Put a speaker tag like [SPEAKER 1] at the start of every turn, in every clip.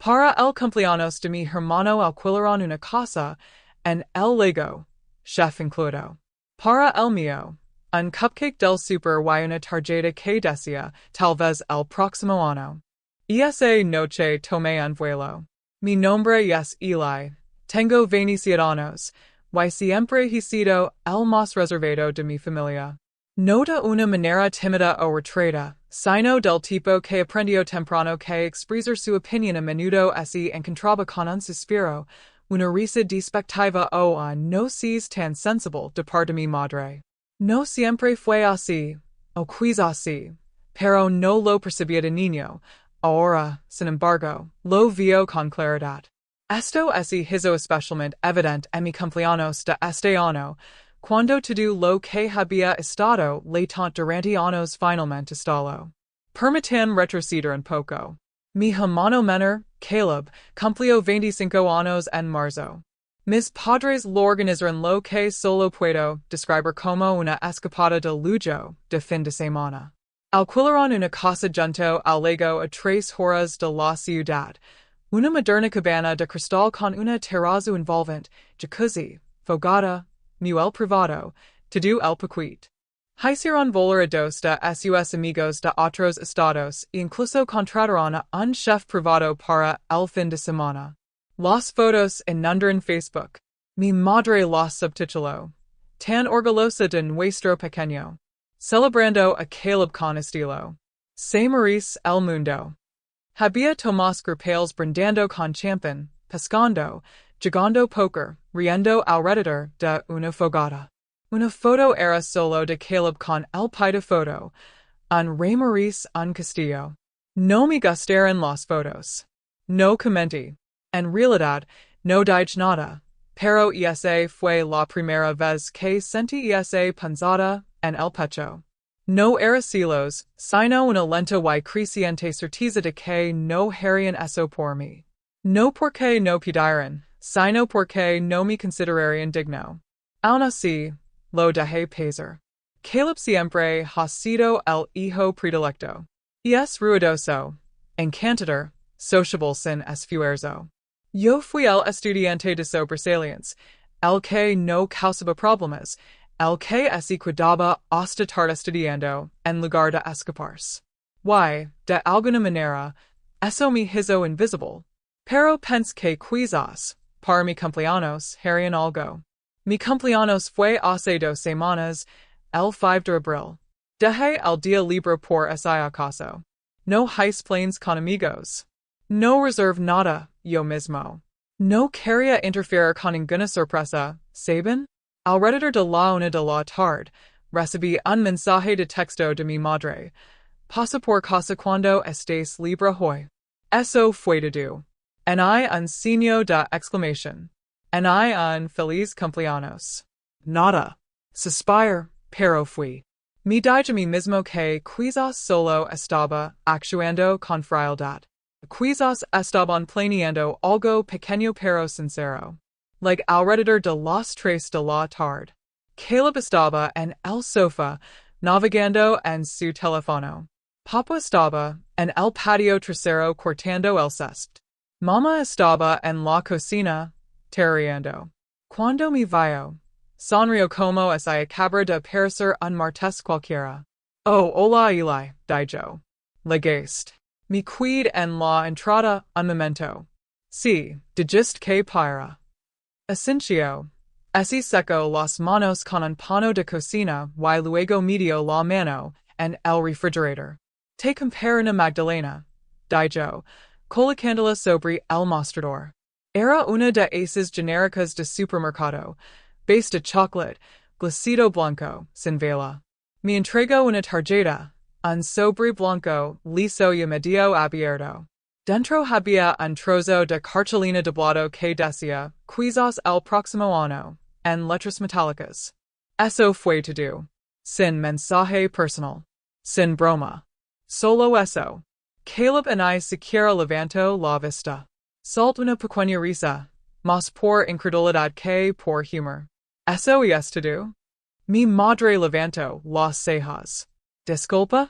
[SPEAKER 1] Para el cumpleaños de mi hermano Alquilaron una casa en el Lago, chef incluido. Para el mío, un cupcake del Súper y una tarjeta que decía, tal vez el próximo año. Esa noche tomé un vuelo. Mi nombre es Eli. Tengo 27 años, y siempre he sido el más reservado de mi familia. No de una manera tímida o retraída, sino del tipo que aprendió temprano que expresar su opinión a menudo así encontraba con un suspiro, una risa despectiva o un no seas tan sensible de parte de mi madre. No siempre fue así, o quizás así, pero no lo percibía de niño. Ahora, sin embargo, lo vio con claridad. Esto hizo especialmente evidente en mi cumpleaños de este año, cuando todo lo que había estado latente durante años finalmente estalló. Permitan retroceder un poco. Mi hermano menor, Caleb, cumplió 25 años en marzo. Mis padres lo organizaron lo que solo puedo describir como una escapada de lujo de fin de semana. Alquilaron una casa junto al lago a 3 horas de la ciudad, una moderna cabana de cristal con una terraza envolvente, jacuzzi, fogata, muel privado, todo el paquete. Hicieron volar a dos de sus amigos de otros estados e incluso contrataron a un chef privado para el fin de semana. Las fotos inundaron Facebook. Mi madre las subtituló. Tan orgullosa de nuestro pequeño. Celebrando a Caleb con estilo. Se merece el mundo. Había Tomás grupales brindando con champán, pescando, jugando póker, riendo alrededor de una fogata. Una foto era solo de Caleb con el pai de foto, un rey Maurice un castillo. No me gustaron las fotos. No comenté. En realidad, no dije nada, pero esa fue la primera vez que sentí esa punzada en el pecho. No era celos, sino una lenta y creciente certeza de que no harían eso por mí. No porque no pidieran, sino porque no me considerarían digno. Aún así, lo dejé pasar. Caleb siempre ha sido el hijo predilecto. Es ruidoso, encantador, sociable sin esfuerzo. Yo fui el estudiante de sobresalientes, el que no causaba problemas, el que se quedaba hasta tarde estudiando en lugar de escaparse. Y, de alguna manera, eso me hizo invisible. Pero pensé que quizás, para mi cumpleaños, harían algo. Mi cumpleaños fue hace 2 semanas, el 5 de abril. Dejé el día libre por ese acaso. No hice planes con amigos. No reserve nada, yo mismo. No quería interferir con ninguna sorpresa, ¿saben? Alrededor de la 1 de la tarde, recibí un mensaje de texto de mi madre. Pasa por casa cuando estés libre hoy. Eso fue todo. En un signo de exclamación. En un feliz cumpleaños. Nada. Suspire, pero fui. Me dije a mí mismo que quizás solo estaba actuando con frialdad. Quizás estaban planeando algo pequeño pero sincero. Like alrededor de las 3 de la tarde. Caleb estaba en el sofá, navegando en su teléfono. Papa estaba en el patio trasero cortando el césped. Mamá estaba en la cocina, tarareando. Cuando me vio, sonrió como si acabara de parecer un martes cualquiera. Oh, hola Eli, dijo. Legaste. Me quedé en la entrada un momento. Sí, dijiste que para. Asincio. Así secó las manos con un pano de cocina y luego metió la mano en el refrigerador. Te compré una magdalena, dijo, colocándola sobre el mostrador. Era una de esas genéricas de supermercado, base de chocolate, glacito blanco, sin vela. Me entregó una tarjeta, un sobre blanco, liso y medio abierto. Dentro había un trozo de cartulina doblado que decía, quizás el próximo año, en letras metálicas. Eso fue todo. Sin mensaje personal. Sin broma. Solo eso. Caleb and I siquiera levantó la vista. Salt una pequeña risa, más por incredulidad que por humor. Eso es todo. Mi madre levantó las cejas. Disculpa?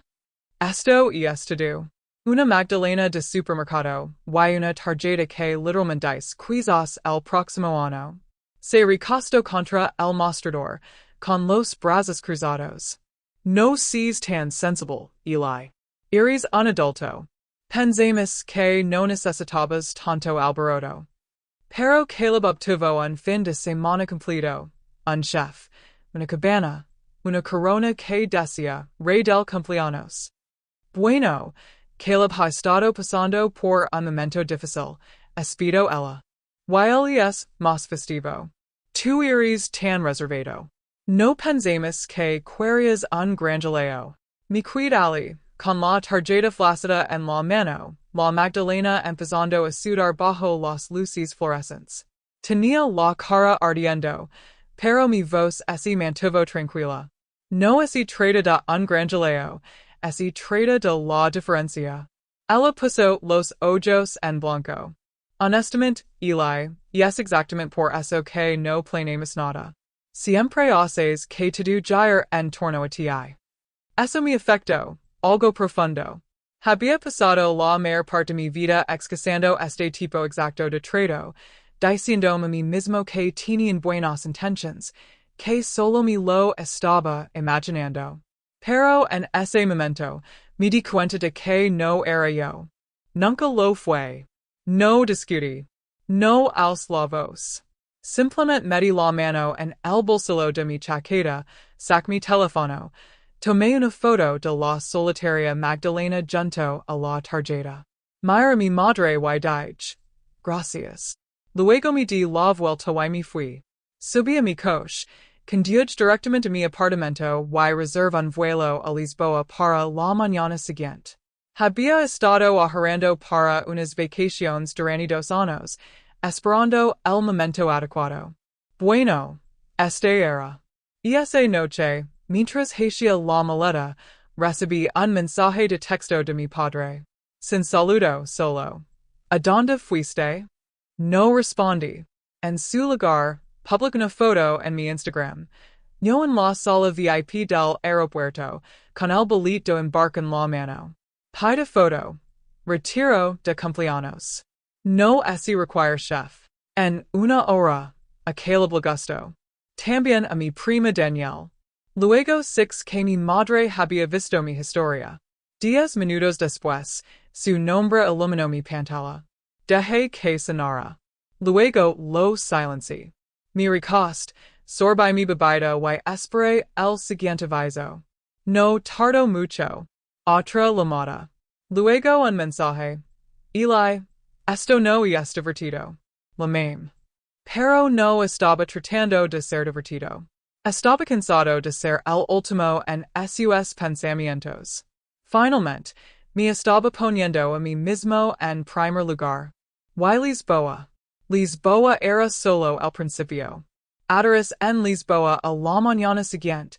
[SPEAKER 1] Esto es todo. Una Magdalena de supermercado, y una tarjeta que literalmente dice quizás el próximo año. Se recostó contra el mostrador, con los brazos cruzados. No seas tan sensible, Eli. Eres un adulto. Pensamos que no necesitabas tanto alboroto. Pero Caleb obtuvo un fin de semana completo, un chef, una cabana, una corona que decía, rey del cumpleaños. Bueno, Caleb ha estado pasando por un momento difícil, espido ella. Y es más festivo. Tu eres tan reservado. No pensemos que querías un gran jaleo. Mi cuidali, con la tarjeta flácida en la mano, la Magdalena empezando a sudar bajo las luces fluorescentes. Tenía la cara ardiendo, pero mi voz se mantuvo tranquila. No se trata de un gran jaleo, se trata de la diferencia. Ella puso los ojos en blanco. Honestamente, Eli, y es exactamente por eso que no planeamos nada. Siempre haces que todo gire en torno a ti. Eso me afectó, algo profundo. Había pasado la mayor parte de mi vida excusando este tipo exacto de trato, diciéndome a mí mismo que tenían buenas intentions, que solo me lo estaba imaginando. Pero en ese momento, me di cuenta de que no era yo. Nunca lo fue. No discutí. No alzé la voz. Simplemente metí la mano en el bolsillo de mi chaqueta, saqué mi teléfono, tomé una foto de la solitaria Magdalena junto a la tarjeta. Mira mi madre y dije, gracias. Luego me di la vuelta y me fui. Subí a mi coche, condujo directamente a mi apartamento y reservé un vuelo a Lisboa para la mañana siguiente. Había estado ahorrando para unas vacaciones durante 2 años, esperando el momento adecuado. Bueno, este era. Y esa noche, mientras hacía la maleta, recibí un mensaje de texto de mi padre. Sin saludo, solo. ¿A dónde fuiste? No respondí. En su lugar, publiqué una foto en mi Instagram. Yo en la sala VIP del aeropuerto, con el boleto de embarque en la mano. Pide foto. Retiro de cumpleaños. No se require chef. En una hora, a Caleb le gustó. También a mi prima Danielle. Luego 6 que mi madre había visto mi historia. 10 minutos después, su nombre iluminó mi pantalla. Dejé que sonara. Luego lo silencí. Mi recosté, sorbí mi bebida y esperé el siguiente aviso. No tardó mucho. Otra llamada. Luego un mensaje. Eli, esto no es divertido. La mame. Pero no estaba tratando de ser divertido. Estaba cansado de ser el último en sus pensamientos. Finalmente, me estaba poniendo a mí mismo en primer lugar. Y Lisboa. Lisboa era solo el principio. Aterrizé en Lisboa a la mañana siguiente,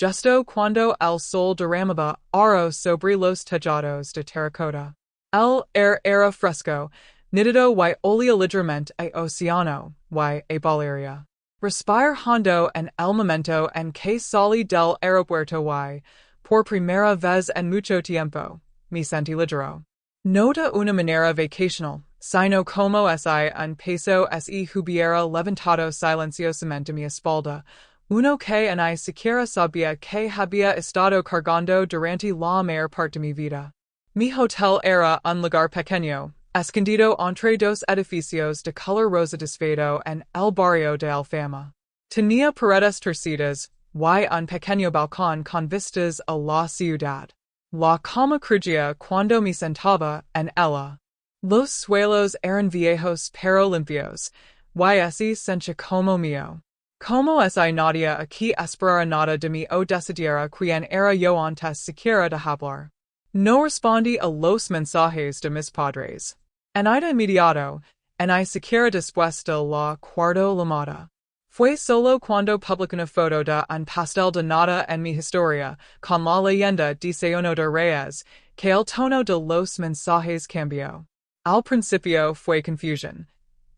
[SPEAKER 1] justo cuando el sol derramaba oro sobre los tejados de terracota. El aire era fresco, nítido y olía ligeramente a océano, y a Valeria. Respire hondo en el momento en que salí del aeropuerto y, por primera vez en mucho tiempo, me sentí ligero. No de una manera vacacional, sino como si un peso se hubiera levantado silenciosamente mi espalda, uno que ni siquiera sabía que había estado cargando durante la mayor parte de mi vida. Mi hotel era un lugar pequeño, escondido entre 2 edificios de color rosa desfedo en el barrio de Alfama. Tenía paredes torcidas, y un pequeño balcón con vistas a la ciudad. La cama crujía cuando me sentaba en ella. Los suelos eran viejos pero limpios, y se sentía como mío. Como si nadie aquí esperara nada de mí o decidiera quién era yo antes siquiera de hablar. No respondí a los mensajes de mis padres. En de inmediato, ni siquiera después de la cuarta llamada. Fue solo cuando publiqué una foto de un pastel de nata en mi historia, con la leyenda Dice uno de Reyes, que el tono de los mensajes cambió. Al principio fue confusión.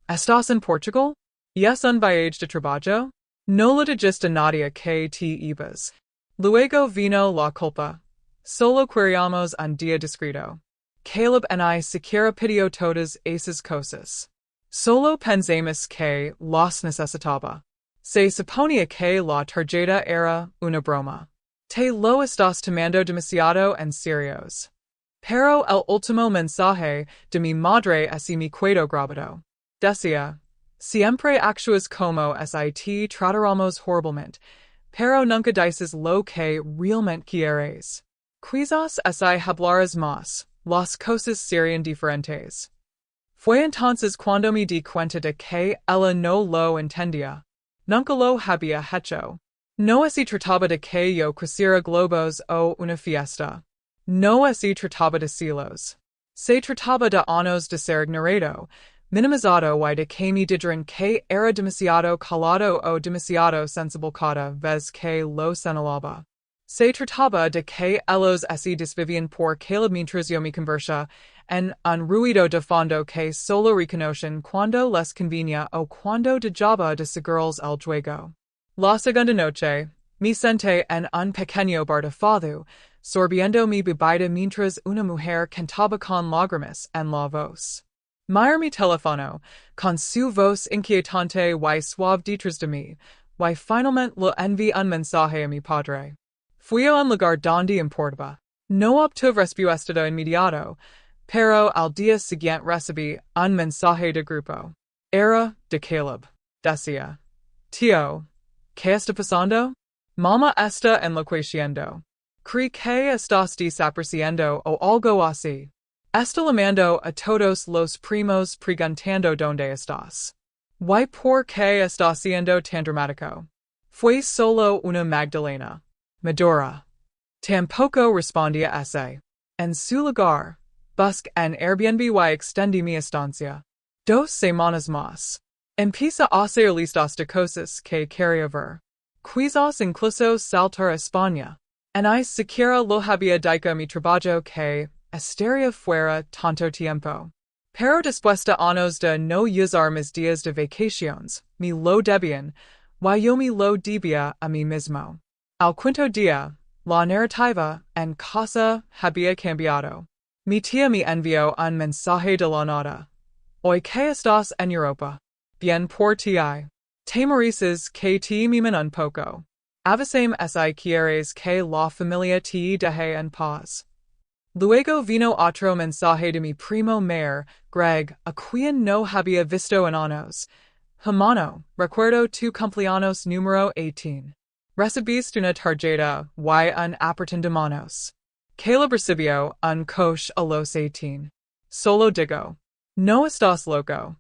[SPEAKER 1] ¿Estás en Portugal? ¿Es un viaje de trabajo? No lo dijiste a nadie que te ibas. Luego vino la culpa. Solo queríamos un día discreto. Caleb and I siquiera pidió todas esas cosas. Solo pensamos que las necesitaba. Se suponía que la tarjeta era una broma. Te lo estás tomando demasiado en serios. Pero el último mensaje de mi madre así me quedó grabado. Decía, siempre actúas como si te tratáramos horriblemente, pero nunca dices lo que realmente quieres. Quizás si hablaras más, las cosas serían diferentes. Fue entonces cuando me di cuenta de que ella no lo entendía. Nunca lo había hecho. No se trataba de que yo quisiera globos o una fiesta. No se trataba de celos. Se trataba de años de ser ignorado, minimizado y de que me dijeran que era demasiado calado o demasiado sensible cada vez que lo señalaba. Se trataba de que ellos se desvivían por Caleb mientras yo me conversa en un ruido de fondo que solo reconocen cuando les convenía o cuando dejaba de seguirles el juego. La segunda noche, me senté en un pequeño bar de fado, sorbiendo mi bebida mientras una mujer cantaba con lágrimas en la voz. Miré mi teléfono, con su voz inquietante y suave detrás de mí, y finalmente le envié un mensaje a mi padre. Fui a un lugar donde importaba. No obtuve respuesta de inmediato, pero al día siguiente recibí un mensaje de grupo. Era de Caleb. Decía, tío, ¿qué está pasando? Mamá está enloqueciendo. Cree que estás desapareciendo o algo así. Está llamando a todos los primos preguntando dónde estás. ¿Y por qué estás siendo tan dramático? Fue solo una Magdalena. Medora. Tampoco respondía ese. En su lugar, busqué en Airbnb y extendí mi estancia. 2 semanas más. Empieza a hacer listas de cosas que quería ver. Quizás incluso saltar a España. En I siquiera lo había dicho mi trabajo que estaría fuera tanto tiempo. Pero después de años de no usar mis días de vacaciones, me lo debían, y yo me lo debía a mí mismo. Al quinto día, la narrativa en casa había cambiado. Mi tía me envió un mensaje de la nada. Hoy que estás en Europa. Bien por ti. Te mereces que te mimen un poco. Avisame si quieres que la familia te deje en paz. Luego vino otro mensaje de mi primo mayor, Greg, a quien no había visto en años. Hermano, recuerdo tu cumpleaños número 18. Recibiste una tarjeta y un apretón de manos. Caleb recibió un coche a los 18. Solo digo, no estás loco.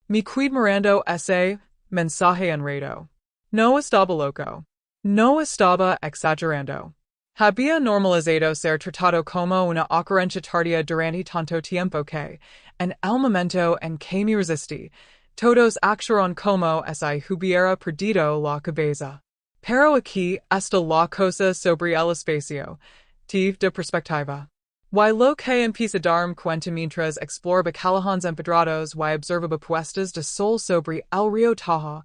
[SPEAKER 1] Me quedé mirando ese mensaje enredado. No estaba loco. No estaba exagerando. Había normalizado ser tratado como una ocurrencia tardía durante tanto tiempo que, en el momento en que me resistí, todos actuaron como si hubiera perdido la cabeza. Pero aquí está la cosa sobre el espacio, de perspectiva. Y lo que empieza a darme cuenta mientras exploraba callejones empedrados y observaba puestas de sol sobre el río Tajo,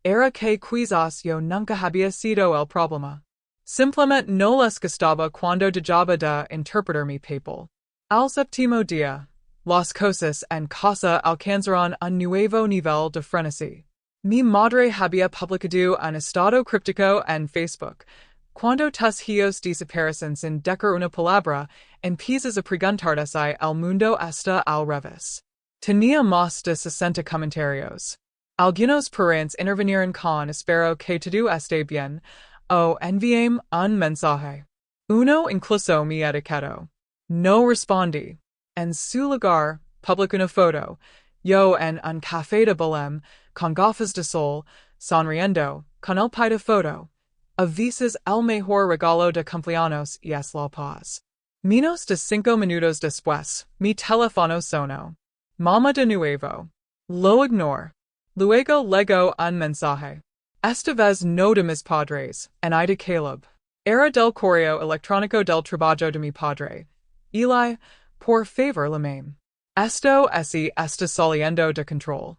[SPEAKER 1] era que quizás yo nunca había sido el problema. Simplemente no les gustaba cuando dejaba de interpretar mi papel. Al séptimo día, las cosas en casa alcanzaron un nuevo nivel de frenesí. Mi madre había publicado un estado críptico en Facebook. Cuando tus hijos desaparecen sin decir una palabra, empiezas a preguntarte si el mundo está al revés. Tenía más de 60 comentarios. Algunos parents intervinieron con espero que todo esté bien, o enviéme un mensaje. Uno incluso me etiquetó. No respondí. En su lugar, publicó una foto. Yo en un café de Belém, con gafas de sol, sonriendo, con el pie de foto. A veces el mejor regalo de cumpleaños es la paz. Menos de 5 minutos después, mi teléfono sonó. Mamá de nuevo. Lo ignoro. Luego llegó un mensaje. Esta vez no de mis padres, en I de Caleb. Era del correo electrónico del trabajo de mi padre. Eli, por favor llame. Esto está saliendo de control.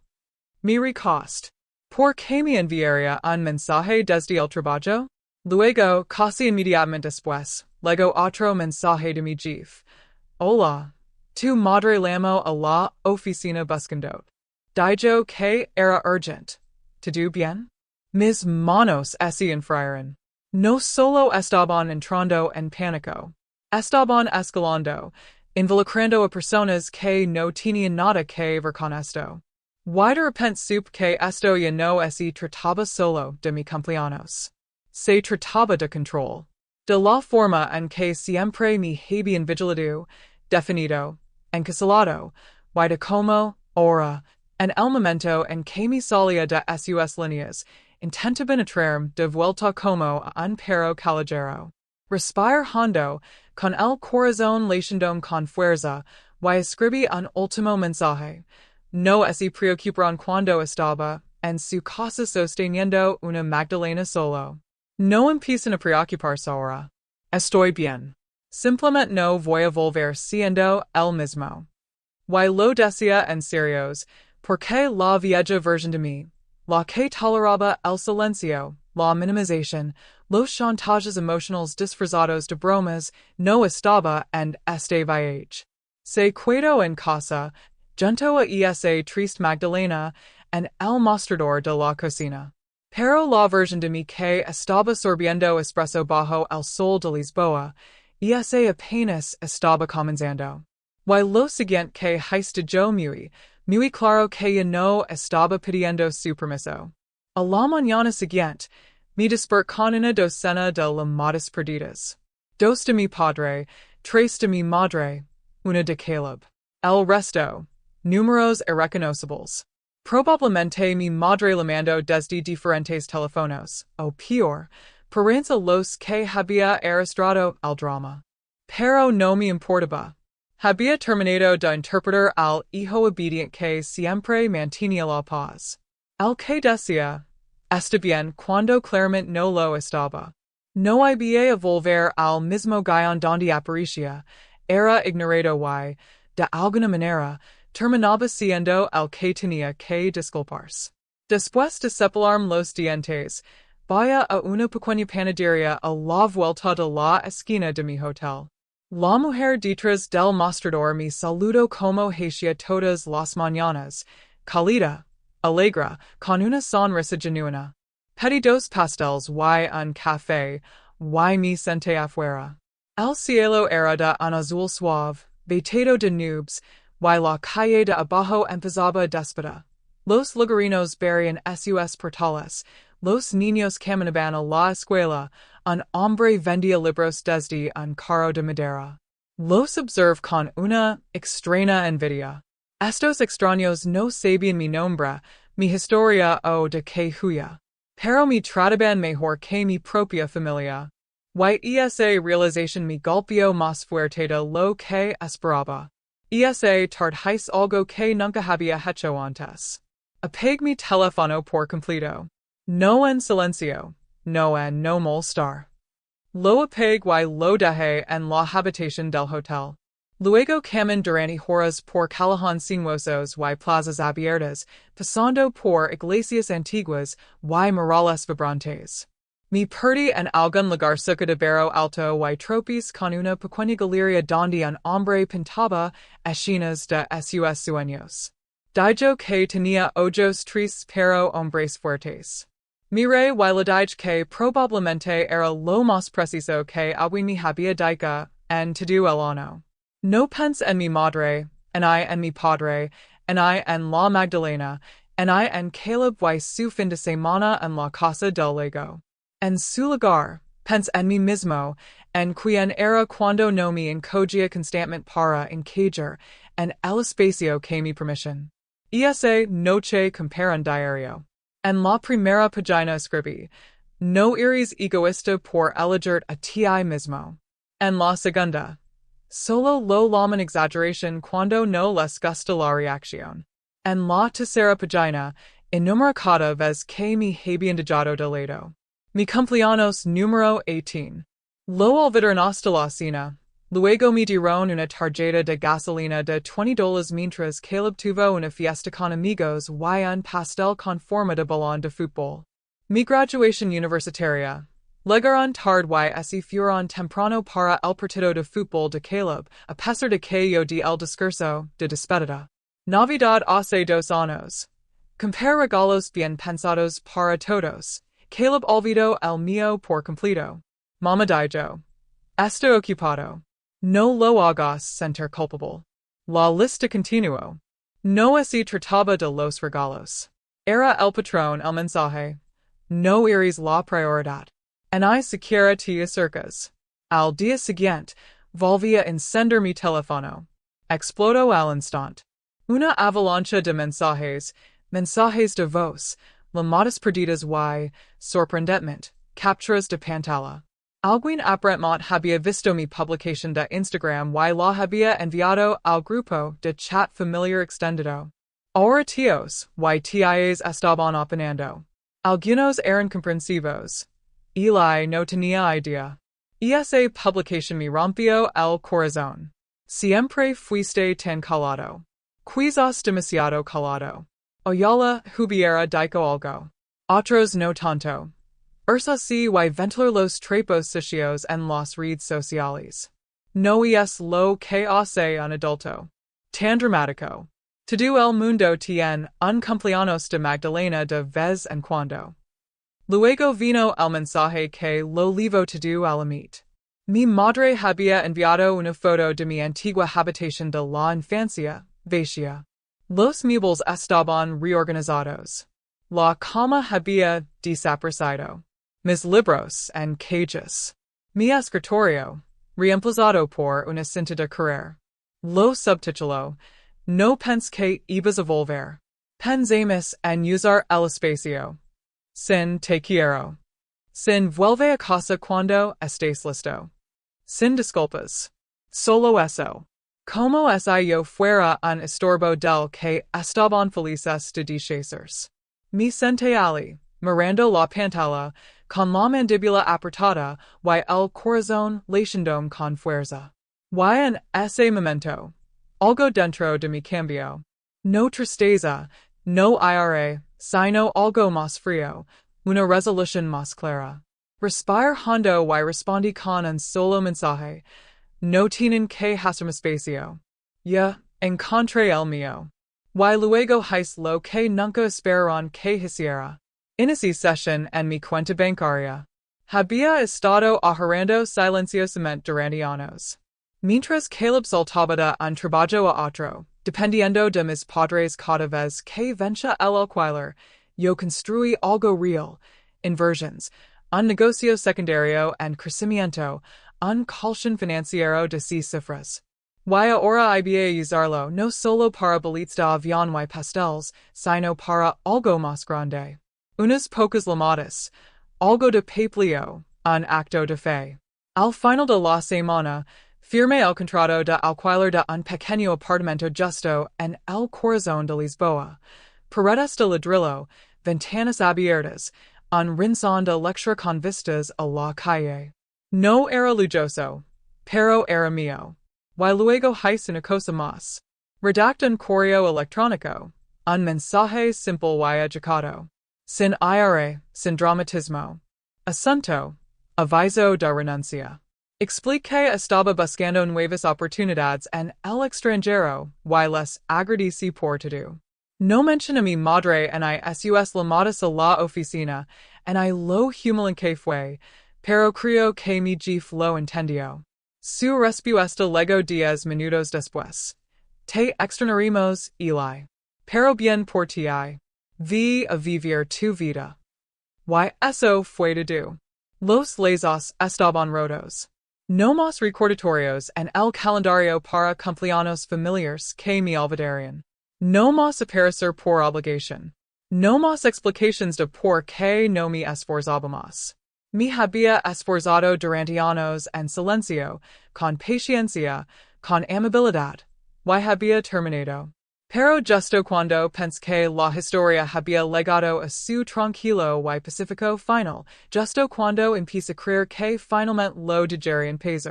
[SPEAKER 1] Mi recost. ¿Por qué me enviaría un mensaje desde el trabajo? Luego, casi inmediatamente después, llegó otro mensaje de mi jefe. Hola. Tu madre lamo a la oficina buscando. Dijo que era urgent. To do bien? Mis manos se enfriaron. No solo estaban entrando en pánico. Estaban escalando, involucrando a personas que no tenían nada que ver con esto. Y de repente supe que esto ya no se trataba solo de mi cumpleaños. Se trataba de control. De la forma en que siempre me habían vigilado, definido, encarcelado, y de como, ahora, en el momento en que me salía de sus líneas, intentaban atraerme de vuelta como a un perro callejero. Respirar hondo, con el corazón latiendo con fuerza, y escribí un último mensaje. No se preocuparon cuando estaba en su casa sosteniendo una magdalena solo. No empiecen a preocuparse ahora. Estoy bien. Simplemente no voy a volver siendo el mismo. Y lo decía en serios, porque la vieja version de mí, la que toleraba el silencio, la minimización, los chantajes emocionales disfrazados de bromas, no estaba en este viaje. Se quedó en casa, junto a esa triste Magdalena, en el mostrador de la cocina. Pero la version de mí que estaba sorbiendo espresso bajo el sol de Lisboa, ese apenas estaba comenzando. Y lo siguiente que hice yo muy claro que ya no estaba pidiendo su permiso. A la mañana siguiente, me desperté con una docena de llamadas perdidas. Dos de mi padre, tres de mi madre, una de Caleb. El resto, números irreconocibles. Probablemente mi madre llamando desde diferentes teléfonos, o peor, parenza los que había arrastrado el drama. Pero no me importaba. Había terminado de interpretar al hijo obediente que siempre mantenía la paz. El que decía, está bien cuando claramente no lo estaba. No había a volver al mismo guion donde aparecía, era ignorado y, de alguna manera, terminaba siendo el que tenía que disculparse. Después de cepillarme los dientes, vaya a una pequeña panadería a la vuelta de la esquina de mi hotel. La mujer detrás del mostrador me saludó como hacía todas las mañanas, cálida, alegre, con una sonrisa genuina. Pedí dos pasteles y un café, y me senté afuera. El cielo era de un azul suave, vestido de nubes, y la calle de abajo empezaba déspota. Los lugarinos barrían sus portales, los niños caminaban a la escuela, un hombre vendía libros desde un carro de madera. Los observé con una extraña envidia. Estos extraños no sabían mi nombre, mi historia o de qué huía. Pero me trataban mejor que mi propia familia. Y esa realización me golpeó más fuerte de lo que esperaba. Esa tarde hice algo que nunca había hecho antes. Apagué mi teléfono por completo. No en silencio, no en no molestar. Lo apagué y lo dejé en la habitación del hotel. Luego caminé durante horas por callejones sinuosos y plazas abiertas, pasando por iglesias antiguas y murales vibrantes. Me perdí en algún lugar cerca de Barro Alto y tropez con una pequeña galería donde un hombre pintaba escenas de sus sueños. Dijo que tenía ojos tristes pero hombres fuertes. Miré y le dije que probablemente era lo más preciso que alguien me había dicho en todo el año. No pensé en mi madre, en mi padre, en la Magdalena, en Caleb y su fin de semana en la Casa del Lago. En su lugar, pensé en mí mismo, en quien era cuando no me encogía constantemente para encajar en el espacio que me permiten. Esa noche compré un diario. En la primera página escribí, no eres egoísta por elegir a ti mismo. En la segunda, solo lo llaman exageración cuando no les gusta la reacción. En la tercera página, enumera cada vez que me habían dejado de lado. Mi cumpleaños número 18. Lo olvidaron hasta la cena. Luego me dieron una tarjeta de gasolina de $20 mientras Caleb tuvo una fiesta con amigos y un pastel con forma de balón de fútbol. Mi graduación universitaria. Llegaron tarde y se fueron temprano para el partido de fútbol de Caleb, a pesar de que yo di el discurso de despedida. Navidad hace 2 años. Compré regalos bien pensados para todos. Caleb olvidó el mío por completo. Mama dijo. Estoy ocupado. No lo hagas sentir culpable. La lista continuó. No se trataba de los regalos. Era el patrón el mensaje. No eres la prioridad. En I siquiera te acercas. Al día siguiente, volví a encender mi teléfono. Explotó al instante. Una avalancha de mensajes de voz, llamadas perdidas y, sorprendentemente, capturas de pantalla. Alguien aparentemente había visto mi publicación de Instagram y la había enviado al grupo de chat familiar extendido. Ahora tíos y tías estaban opinando. Algunos eran comprensivos. Eli no tenía idea. Esa publicación me rompió el corazón. Siempre fuiste tan calado. Quizás demasiado calado. Oyala hubiera dicho algo. Otros no tanto. Ursa si y ventilar los trapos sucios en las redes sociales. No es lo que hace un adulto. Tan dramático. Todo el mundo tiene un cumpleaños de Magdalena de vez en cuando. Luego vino el mensaje que lo levo todo al amit. Mi madre había enviado una foto de mi antigua habitación de la infancia, vacía. Los muebles estaban reorganizados. La cama había desaparecido. Mis libros en cajas. Mi escritorio, reemplazado por una cinta de correr. Lo subtituló, no pens que ibas a volver. Pensemos en usar el espacio. Sin te quiero. Sin vuelve a casa cuando estés listo. Sin disculpas. Solo eso. Como si yo fuera un estorbo del que estaban felices de deshacers. Me senté allí, mirando la pantalla, con la mandíbula apretada y el corazón latiendo con fuerza. Y en ese momento, algo dentro de mí cambió. No tristeza, no ira, sino algo más frío, una resolución más clara. Respire hondo y respondí con un solo mensaje. No tienen que hacerme espacio. Ya, encontré el mío. Y luego hice lo que nunca esperaron que hiciera. Inicí sesión en mi cuenta bancaria. Había estado ahorrando silenciosamente durante años. Mientras Caleb saltaba de un trabajo a otro, dependiendo de mis padres cada vez que venía el alquiler, yo construí algo real, inversions, un negocio secundario en crecimiento, un colchón financiero de 6 cifras. Y ahora había usarlo no solo para billets de avión y pasteles, sino para algo más grande. Unas pocas llamadas, algo de papeleo, un acto de fe. Al final de la semana, firmé el contrato de alquiler de un pequeño apartamento justo en el corazón de Lisboa. Paredes de ladrillo, ventanas abiertas, un rincón de lectura con vistas a la calle. No era lujoso, pero era mío. Y luego hice una cosa más. Redacta un correo electrónico, un mensaje simple y educado. Sin ira, sin dramatismo. Asunto, aviso de renuncia. Expliqué estaba buscando nuevas oportunidades en el extranjero y les agradecí por todo. No mencioné a mi madre en sus llamadas a la oficina, en lo humilde que fue, pero creo que mi jefe lo entendió. Su respuesta luego 10 minutos después. Te extrañaremos, Eli. Pero bien por ti. Vi a vivir tu vida. Y eso fue todo. Los lazos estaban rotos. No más recordatorios en el calendario para cumpleaños familiares que me olvidarían. No más aparecer por obligación. No más explicaciones de por qué no me esforzaba más. Me había esforzado durante años en silencio, con paciencia, con amabilidad, y había terminado. Pero justo cuando pensé que la historia había llegado a su tranquilo y pacífico final, justo cuando empecé a creer que finalmente lo dejaría en paz,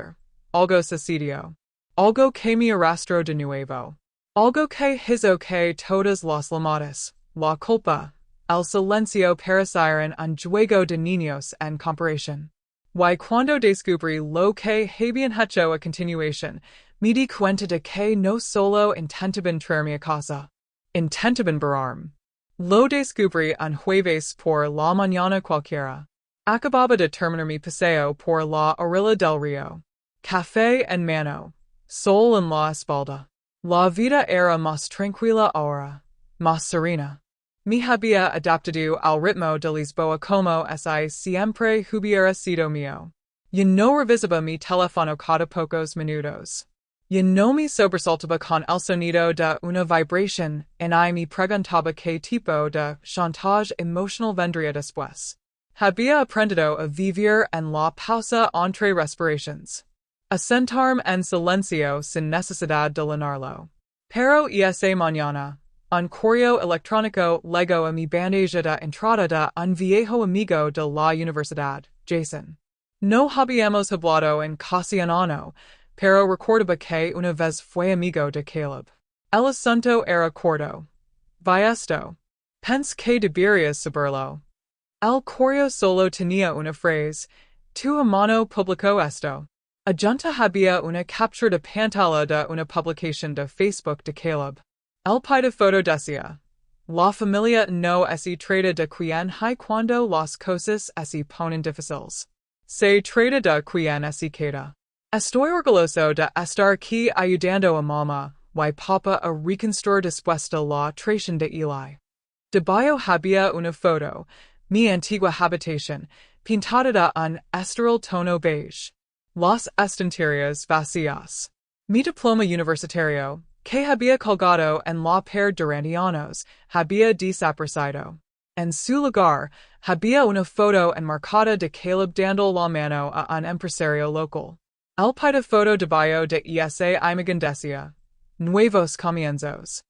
[SPEAKER 1] algo sucedió. Algo que me arrastró de nuevo. Algo que hizo que todas las llamadas, la culpa, el silencio parecieran un juego de niños en comparación. Y cuando descubrí lo que habían hecho a continuación, me di cuenta de que no solo intentaban traerme a casa. Intentaban borrarme. Lo descubrí un jueves por la mañana cualquiera. Acababa de terminar mi paseo por la orilla del río. Café en mano. Sol en la espalda. La vida era más tranquila ahora. Más serena. Me había adaptado al ritmo de Lisboa como si siempre hubiera sido mío. Ya no revisaba mi teléfono cada pocos minutos. Ya no me sobresaltaba con el sonido de una vibración, y me preguntaba qué tipo de chantage emocional vendría después. Había aprendido a vivir en la pausa entre respiraciones. A sentarme en silencio sin necesidad de llenarlo. Pero esa mañana, un correo electrónico llegó a mi bandeja de entrada de un viejo amigo de la universidad, Jason. No habíamos hablado en casi un año, pero recordaba que una vez fue amigo de Caleb. El asunto era corto. Vi esto. Pensé que deberías saberlo. El correo solo tenía una frase. Tu hermano publicó esto. Adjunta había una captura de pantalla de una publicación de Facebook de Caleb. El pide foto decía. La familia no se trata de quien hay cuando las cosas se ponen difíciles. Se trata de quien se queda. Estoy orgulloso de estar aquí ayudando a mamá y papá a reconstruir después de la traición de Eli. Debajo había una foto, mi antigua habitación, pintada de un estoril tono beige. Las estanterías vacías. Mi diploma universitario, que había colgado en la pared durante años, había desaparecido. En su lugar, había una foto enmarcada de Caleb dando la mano a un empresario local. El pide foto debajo de esa imagen decía. Nuevos comienzos.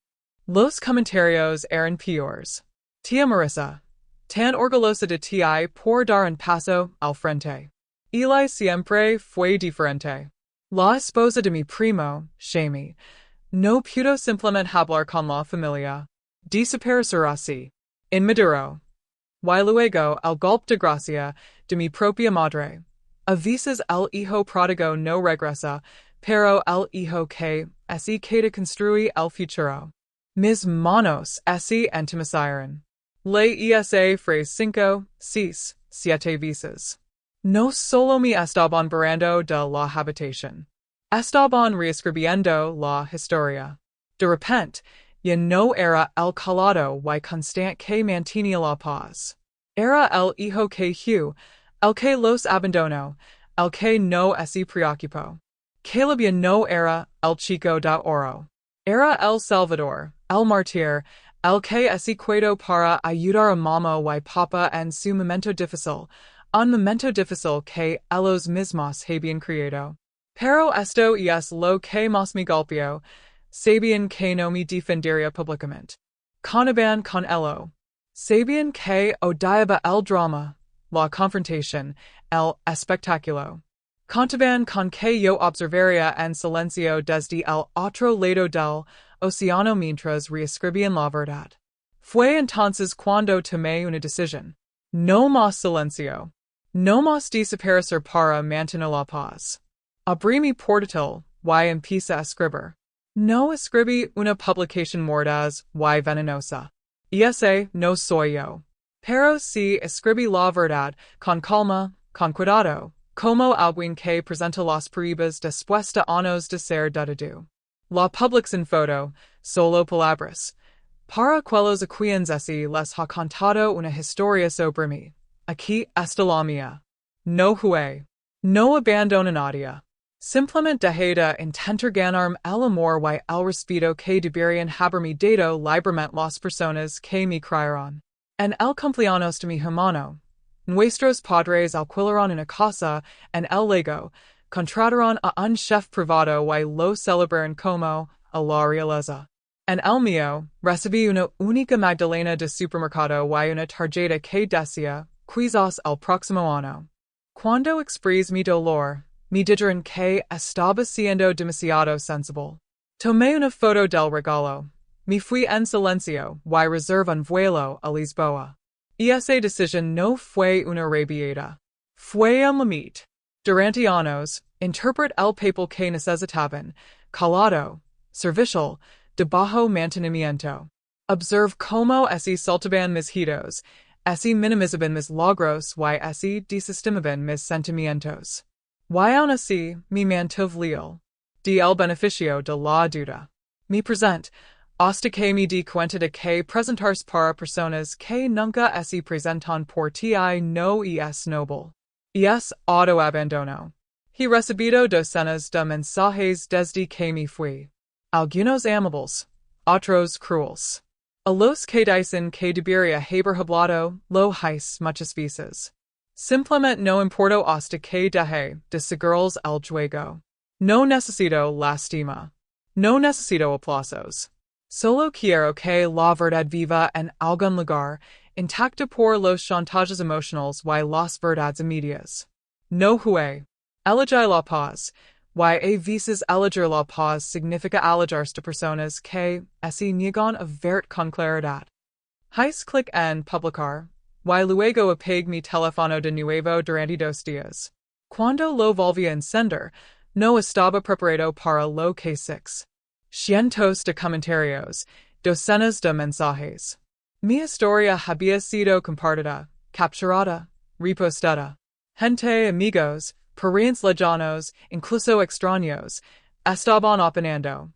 [SPEAKER 1] Los comentarios eran peores. Tía Marissa. Tan orgullosa de ti por dar un paso al frente. Eli siempre fue diferente. La esposa de mi primo, Shamie, no pudo simplemente hablar con la familia. Desaparecer así. Inmaduro. Y luego el golpe de gracia de mi propia madre. A veces el hijo pródigo no regresa, pero el hijo que se queda construye el futuro. Mis manos se entumecieron. Le esa frase 5, 6, 7 veces. No solo me estaban borrando de la habitación. Estaban reescribiendo la historia. De repente, ya no era el calado y constante que mantenía la paz. Era el hijo que huyó, el que los abandonó, el que no se preocupó. Caleb ya no era el chico de oro. Era el salvador, el mártir, el que se quedó para ayudar a mamá y papá en su momento difícil, un momento difícil que ellos mismos habían creado. Pero esto es lo que más me golpeó, sabían que no me defendería públicamente. Conaban con elo. Sabían que odiaba el drama, la confrontación, el espectáculo. Contaban con que yo observaría en silencio desde el otro lado del océano mientras reescribían la verdad. Fue entonces cuando tomé una decisión. No más silencio. No más desaparecer para mantener la paz. Abrí mi portátil y empecé a escribir. No escribí una publicación mordaz y venenosa. Ese no soy yo. Pero sí escribí la verdad con calma, con cuidado, como alguien que presenta las pruebas después de años de ser dudado. La publicación foto, solo palabras. Para aquellos a quienes les ha contado una historia sobre mí. Aquí está la mía. No jugué. No abandono nadie. Simplemente dejé de intentar ganarme el amor y el respeto que deberían haberme dado libremente las personas que me criaron. En el cumpleaños de mi hermano, nuestros padres alquilaron una casa en el Lago, contrataron a un chef privado y lo celebraron como a la realeza. En el mío, recibí una única magdalena de supermercado y una tarjeta que decía, quizás el próximo año. Cuando expresé mi dolor, me dijeron que estaba siendo demasiado sensible. Tomé una foto del regalo. Me fui en silencio y reservé un vuelo a Lisboa. Esa decisión no fue una rabieta. Fue un limite. Durante años, interpret el papel que necesitaban, calado, servicial, de bajo mantenimiento. Observe cómo ese saltaban mis hitos, ese minimizaban mis logros y ese desestimaban mis sentimientos. Y aún así, me mantuve leal. Di el beneficio de la duda. Me present, hasta que me di cuenta de que presentarse para personas que nunca se presentan por ti no es noble. Es auto abandono. He recibido docenas de mensajes desde que me fui. Algunos amables, otros crueles. A los que dicen que debería haber hablado, lo hice muchas veces. Simplemente no importo hasta que deje de seguirles el juego. No necesito lástima. No necesito aplausos. Solo quiero que la verdad viva en algún lugar, intacta por los chantajes emocionales y las verdades medias. No jugué. Elegir la paz, y a veces elegir la paz significa alejarse de personas que se niegan a ver con claridad. Hice clic en publicar, y luego apagué mi teléfono de nuevo durante 2 días. Cuando lo volví a encender, no estaba preparado para lo que six. Cientos de comentarios, docenas de mensajes. Mi historia había sido compartida, capturada, repostada. Gente, amigos, parientes lejanos, incluso extraños, estaban opinando.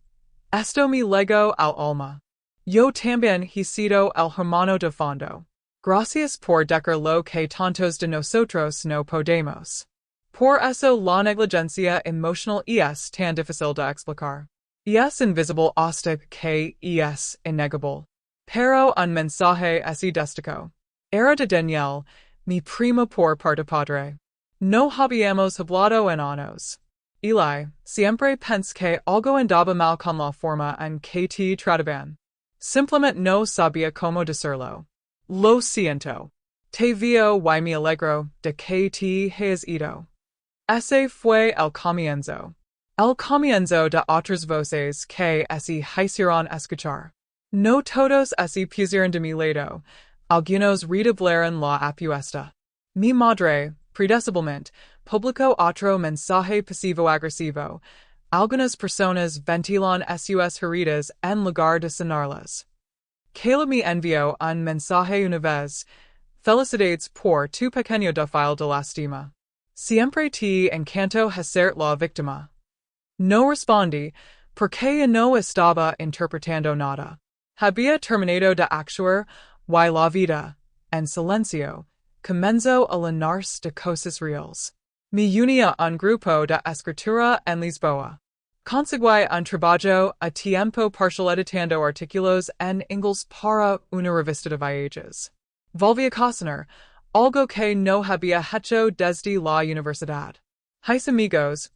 [SPEAKER 1] Esto me llegó al alma. Yo también he sido el hermano de fondo. Gracias por decir lo que tantos de nosotros no podemos. Por eso la negligencia emocional es tan difícil de explicar. Es invisible hasta que es innegable. Pero un mensaje así destacó. Era de Daniel, mi primo por parte padre. No habíamos hablado en años. Eli, siempre pensé que algo andaba mal con la forma en que te trataban. Simplemente no sabía cómo decirlo. Lo siento. Te veo y me alegro de que te hayas ido. Ese fue el comienzo. El comienzo de otras voces que se hicieron escuchar. No todos se pusieron de mi lado. Algunos redoblaron la apuesta. Mi madre, predeciblemente, publicó otro mensaje pasivo-agresivo. Algunas personas ventilan sus heridas en lugar de sanarlas. Caleb me envió un mensaje una vez. Felicidades por tu pequeño desfile de lástima. Siempre te encanto hacer la víctima. No respondí, porque no estaba interpretando nada. Había terminado de actuar, y la vida, en silencio, comenzó a llenarse de cosas reales. Me uní a un grupo de escritura en Lisboa. Conseguí un trabajo a tiempo parcial editando artículos en inglés para una revista de viajes. Volví a cocinar, algo que no había hecho desde la universidad. Hice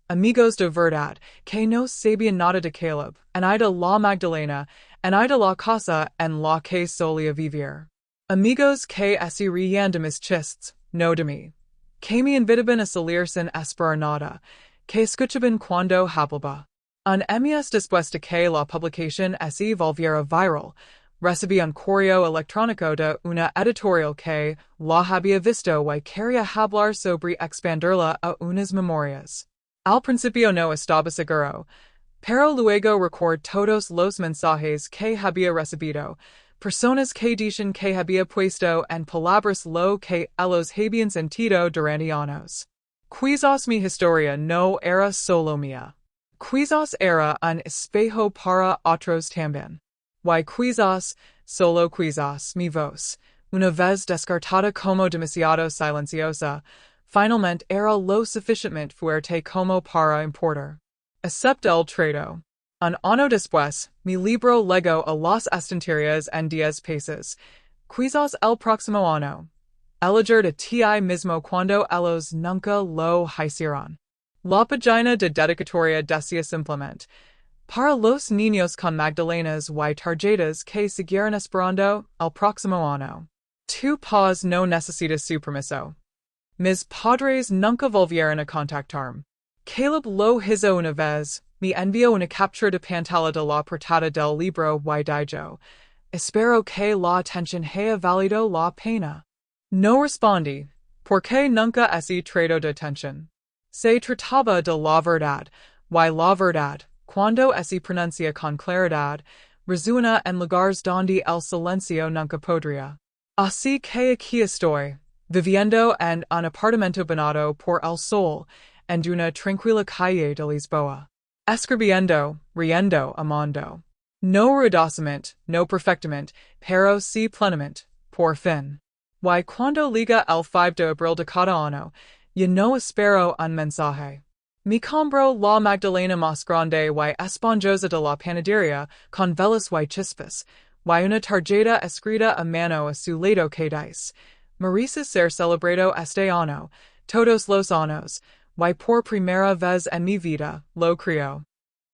[SPEAKER 1] amigos de verdad, que no sabían nada de Caleb, en de la Magdalena, en de la casa en la que solía vivir. Amigos que se reían de mis chistes, no de mí. Que me invitaban a salir sin esperar nada, que escuchaban cuando hablaba. Un mes después de que la publicación se volviera viral, recibí un correo electrónico de una editorial que la había visto y quería hablar sobre expandirla a unas memorias. Al principio no estaba seguro, pero luego recuerdo todos los mensajes que había recibido, personas que dicen que había puesto en palabras lo que ellos habían sentido durante años. Quizás mi historia no era solo mía. Quizás era un espejo para otros también. Y quizás, solo quizás, mi voz, una vez descartada como demasiado silenciosa, finalmente era lo suficientemente fuerte como para importar. Excepto el trato. Un año después, mi libro llegó a las estanterías en 10 pesos. Quizás el próximo año. Elegir de ti mismo cuando ellos nunca lo hicieron. La página de dedicatoria decía simplemente. Para los niños con magdalenas y tarjetas que siguieran esperando el próximo año. Tu paz no necesita su permiso. Mis padres nunca volvieron a contactarme. Caleb lo hizo una vez, me envió una captura de pantalla de la portada del libro y dijo, espero que la atención haya valido la pena. No respondí, Porque nunca ese trato de atención. Se trataba de la verdad, y la verdad, cuando se pronuncia con claridad, resuena en lugares donde el silencio nunca podría. Así que aquí estoy, viviendo en un apartamento bonado por el sol, en una tranquila calle de Lisboa. Escribiendo, riendo, amando. No ruidosamente, no perfectamente, pero sí plenamente, por fin. Y cuando liga el 5 de abril de cada año, yo no espero un mensaje. Me compro la magdalena más grande y esponjosa de la panadería con velas y chispas, y una tarjeta escrita a mano a su lado que dice, merece ser celebrado este año, todos los años, y por primera vez en mi vida, lo creo.